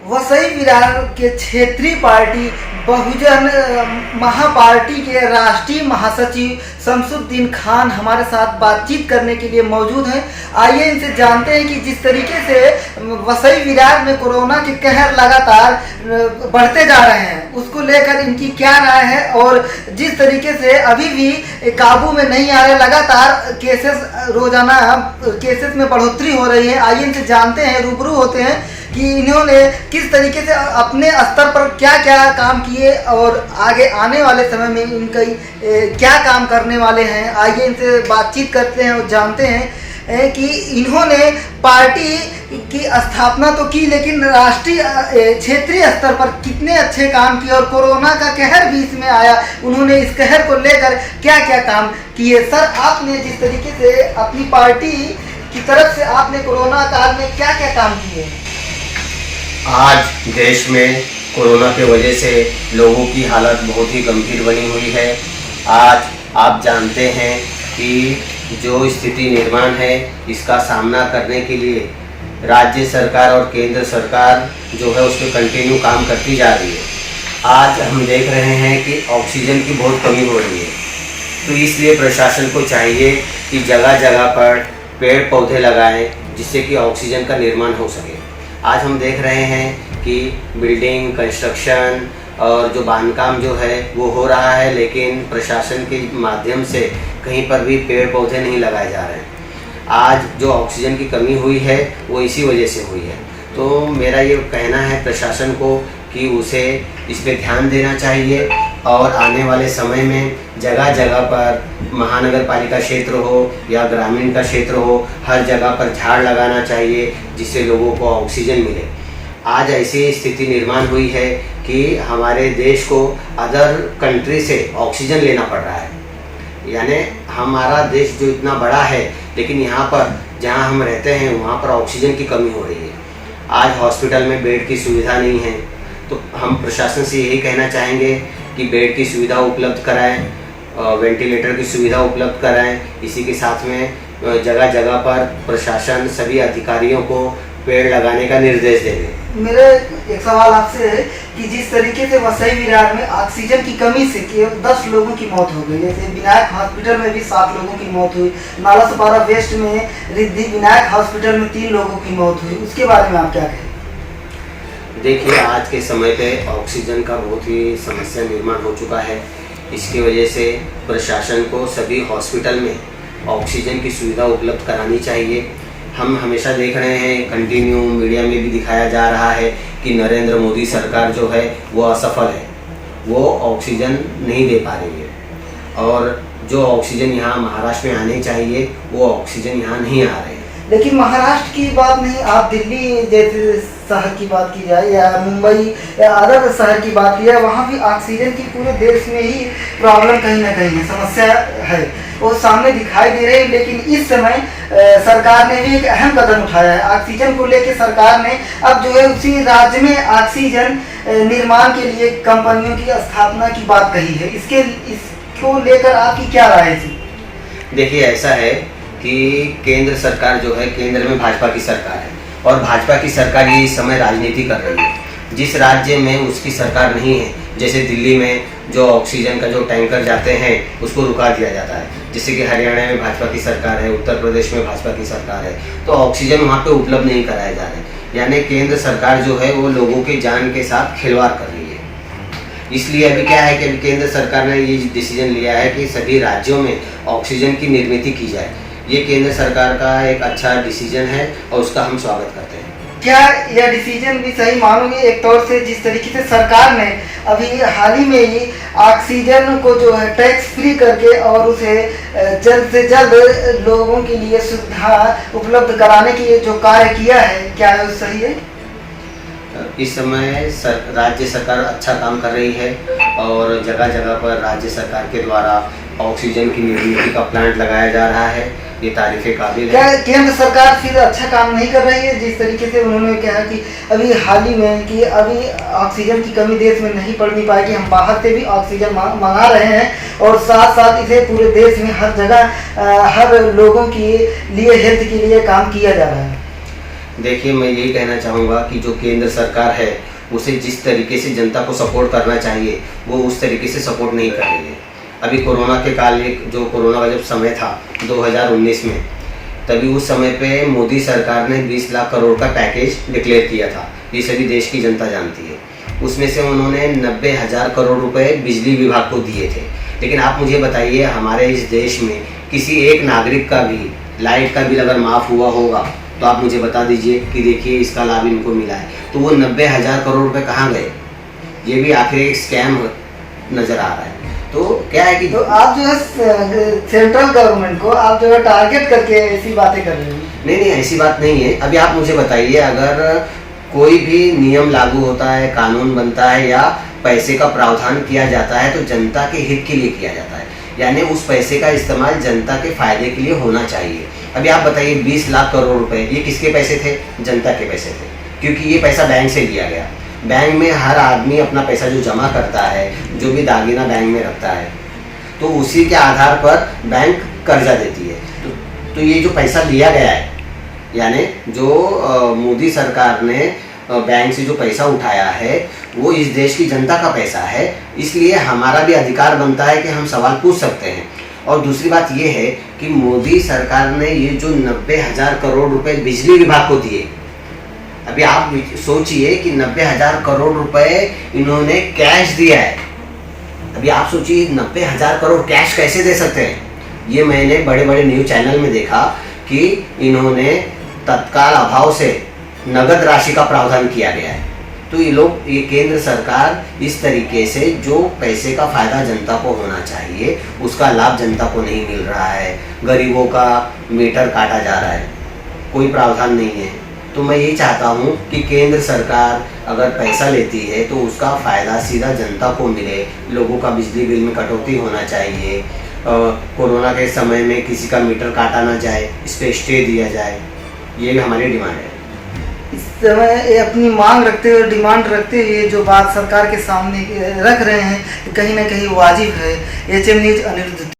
वसई विरार के क्षेत्रीय पार्टी बहुजन महापार्टी के राष्ट्रीय महासचिव शमसुद्दीन खान हमारे साथ बातचीत करने के लिए मौजूद हैं। आइए इनसे जानते हैं कि जिस तरीके से वसई विरार में कोरोना के कहर लगातार बढ़ते जा रहे हैं उसको लेकर इनकी क्या राय है, और जिस तरीके से अभी भी काबू में नहीं आ रहे, लगातार केसेस रोजाना केसेस में बढ़ोतरी हो रही है। आइए इनसे जानते हैं, रूबरू होते हैं कि इन्होंने किस तरीके से अपने स्तर पर क्या क्या काम किए और आगे आने वाले समय में इनका क्या काम करने वाले हैं। आइए इनसे बातचीत करते हैं और जानते हैं कि इन्होंने पार्टी की स्थापना तो की, लेकिन राष्ट्रीय क्षेत्रीय स्तर पर कितने अच्छे काम किए और कोरोना का कहर भी इसमें आया, उन्होंने इस कहर को लेकर क्या क्या काम किए। सर, आपने जिस तरीके से अपनी पार्टी की तरफ से आपने कोरोना काल में क्या क्या काम किए? आज देश में कोरोना के वजह से लोगों की हालत बहुत ही गंभीर बनी हुई है। आज आप जानते हैं कि जो स्थिति निर्माण है इसका सामना करने के लिए राज्य सरकार और केंद्र सरकार जो है उस पर कंटिन्यू काम करती जा रही है। आज हम देख रहे हैं कि ऑक्सीजन की बहुत कमी हो रही है, तो इसलिए प्रशासन को चाहिए कि जगह जगह पर पेड़ पौधे लगाएं जिससे कि ऑक्सीजन का निर्माण हो सके। आज हम देख रहे हैं कि बिल्डिंग कंस्ट्रक्शन और जो बांधकाम जो है वो हो रहा है, लेकिन प्रशासन के माध्यम से कहीं पर भी पेड़ पौधे नहीं लगाए जा रहे हैं। आज जो ऑक्सीजन की कमी हुई है वो इसी वजह से हुई है। तो मेरा ये कहना है प्रशासन को कि उसे इस पे ध्यान देना चाहिए और आने वाले समय में जगह जगह पर महानगर पालिका क्षेत्र हो या ग्रामीण का क्षेत्र हो, हर जगह पर झाड़ लगाना चाहिए जिससे लोगों को ऑक्सीजन मिले। आज ऐसी स्थिति निर्माण हुई है कि हमारे देश को अदर कंट्री से ऑक्सीजन लेना पड़ रहा है। यानी हमारा देश जो इतना बड़ा है, लेकिन यहाँ पर जहाँ हम रहते हैं वहाँ पर ऑक्सीजन की कमी हो रही है। आज हॉस्पिटल में बेड की सुविधा नहीं है, तो हम प्रशासन से यही कहना चाहेंगे कि बेड की सुविधा उपलब्ध कराएं, वेंटिलेटर की सुविधा उपलब्ध कराएं। इसी के साथ में जगह जगह पर प्रशासन सभी अधिकारियों को पेड़ लगाने का निर्देश देवे। मेरा एक सवाल आपसे है कि जिस तरीके से वसई विरार में ऑक्सीजन की कमी से केवल 10 लोगों की मौत हो गई, जैसे विनायक हॉस्पिटल में भी 7 लोगों की मौत हुई, नालासोपारा वेस्ट में रिद्धि विनायक हॉस्पिटल में 3 लोगों की मौत हुई, उसके बारे में आप क्या कहें? देखिए, आज के समय पे ऑक्सीजन का बहुत ही समस्या निर्माण हो चुका है। इसकी वजह से प्रशासन को सभी हॉस्पिटल में ऑक्सीजन की सुविधा उपलब्ध करानी चाहिए। हम हमेशा देख रहे हैं, कंटिन्यू मीडिया में भी दिखाया जा रहा है कि नरेंद्र मोदी सरकार जो है वो असफल है, वो ऑक्सीजन नहीं दे पा रही है, और जो ऑक्सीजन यहाँ महाराष्ट्र में आने चाहिए वो ऑक्सीजन यहाँ नहीं आ रहे हैं। लेकिन महाराष्ट्र की बात नहीं, आप दिल्ली जैसे शहर की बात की जाए या मुंबई या अदर शहर की बात की जाए, वहाँ भी ऑक्सीजन की पूरे देश में ही प्रॉब्लम कहीं ना कहीं है, समस्या है, वो सामने दिखाई दे रही है। लेकिन इस समय सरकार ने भी एक अहम कदम उठाया है ऑक्सीजन को लेकर। सरकार ने अब जो है उसी राज्य में ऑक्सीजन निर्माण के लिए कंपनियों की स्थापना की बात कही है। इसको लेकर आपकी क्या राय है? देखिए, ऐसा है कि केंद्र सरकार जो है, केंद्र में भाजपा की सरकार है और भाजपा की सरकार ये इस समय राजनीति कर रही है। जिस राज्य में उसकी सरकार नहीं है, जैसे दिल्ली में जो ऑक्सीजन का जो टैंकर जाते हैं उसको रुका दिया जाता है, जिससे कि हरियाणा में भाजपा की सरकार है, उत्तर प्रदेश में भाजपा की सरकार है, तो ऑक्सीजन वहाँ पे उपलब्ध नहीं कराए जा रहे। यानी केंद्र सरकार जो है वो लोगों के जान के साथ खिलवाड़ कर रही है। इसलिए अभी क्या है कि अभी केंद्र सरकार ने ये डिसीजन लिया है कि सभी राज्यों में ऑक्सीजन की निर्मित की जाए। ये केंद्र सरकार का एक अच्छा डिसीजन है और उसका हम स्वागत करते हैं। क्या यह डिसीजन भी सही मानोगे एक तौर से, जिस तरीके से सरकार ने अभी हाल ही में ही ऑक्सीजन को जो है टैक्स फ्री करके और उसे जल्द से जल्द लोगों के लिए सुविधा उपलब्ध कराने के लिए जो कार्य किया है, क्या है सही है? इस समय राज्य सरकार अच्छा काम कर रही है और जगह जगह पर राज्य सरकार के द्वारा ऑक्सीजन की निर्मित का प्लांट लगाया जा रहा है। ये तारीफ़े काबिल है। क्या केंद्र सरकार फिर अच्छा काम नहीं कर रही है? जिस तरीके से उन्होंने कहा कि अभी हाल ही में कि अभी ऑक्सीजन की कमी देश में नहीं पड़नी पाएगी, हम बाहर से भी ऑक्सीजन मंगा रहे हैं और साथ साथ इसे पूरे देश में हर जगह हर लोगों के लिए हेल्थ के लिए काम किया जा रहा है। देखिए, मैं यही कहना चाहूँगा कि जो केंद्र सरकार है उसे जिस तरीके से जनता को सपोर्ट करना चाहिए वो उस तरीके से सपोर्ट नहीं कर रही है। अभी कोरोना के काल जो कोरोना का जब समय था 2019 में, तभी उस समय पे मोदी सरकार ने 20 लाख करोड़ का पैकेज डिक्लेयर किया था। ये सभी देश की जनता जानती है। उसमें से उन्होंने 90,000 करोड़ रुपए बिजली विभाग को दिए थे। लेकिन आप मुझे बताइए, हमारे इस देश में किसी एक नागरिक का भी लाइट का बिल अगर माफ़ हुआ होगा तो आप मुझे बता दीजिए कि देखिए इसका लाभ इनको मिला है। तो वो 90,000 करोड़ रुपए कहाँ गए? ये भी आखिर एक स्कैम नज़र आ रहा है। तो क्या है कि तो आप जो है सेंट्रल गवर्नमेंट को आप जो है टारगेट करके ऐसी बातें कर रहे हैं। नहीं, ऐसी बात नहीं है। अभी आप मुझे बताइए, अगर कोई भी नियम लागू होता है, कानून बनता है या पैसे का प्रावधान किया जाता है तो जनता के हित के लिए किया जाता है, यानी उस पैसे का इस्तेमाल जनता के फायदे के लिए होना चाहिए। अभी आप बताइए 20 लाख करोड़ रुपए ये किसके पैसे थे? जनता के पैसे थे, क्योंकि ये पैसा बैंक से लिया गया। बैंक में हर आदमी अपना पैसा जो जमा करता है, जो भी दागीना बैंक में रखता है, तो उसी के आधार पर बैंक कर्जा देती है। तो ये जो पैसा लिया गया है, यानी जो मोदी सरकार ने बैंक से जो पैसा उठाया है वो इस देश की जनता का पैसा है, इसलिए हमारा भी अधिकार बनता है कि हम सवाल पूछ सकते हैं। और दूसरी बात ये है कि मोदी सरकार ने ये जो 90,000 करोड़ रुपए बिजली विभाग को दिए, अभी आप सोचिए कि 90,000 करोड़ रुपए इन्होंने कैश दिया है। अभी आप सोचिए 90,000 करोड़ कैश कैसे दे सकते हैं? ये मैंने बड़े बड़े न्यूज़ चैनल में देखा कि इन्होंने तत्काल अभाव से नगद राशि का प्रावधान किया गया है। तो ये केंद्र सरकार इस तरीके से जो पैसे का फायदा जनता को होना चाहिए उसका लाभ जनता को नहीं मिल रहा है। गरीबों का मीटर काटा जा रहा है, कोई प्रावधान नहीं है। तो मैं ये चाहता हूँ कि केंद्र सरकार अगर पैसा लेती है तो उसका फ़ायदा सीधा जनता को मिले। लोगों का बिजली बिल में कटौती होना चाहिए। कोरोना के समय में किसी का मीटर काटा ना जाए, इस पर स्टे दिया जाए। ये भी हमारी डिमांड है। इस समय ये अपनी मांग रखते हुए, डिमांड रखते हुए जो बात सरकार के सामने रख रहे हैं कहीं ना कहीं वाजिब है। HM news Anirudh.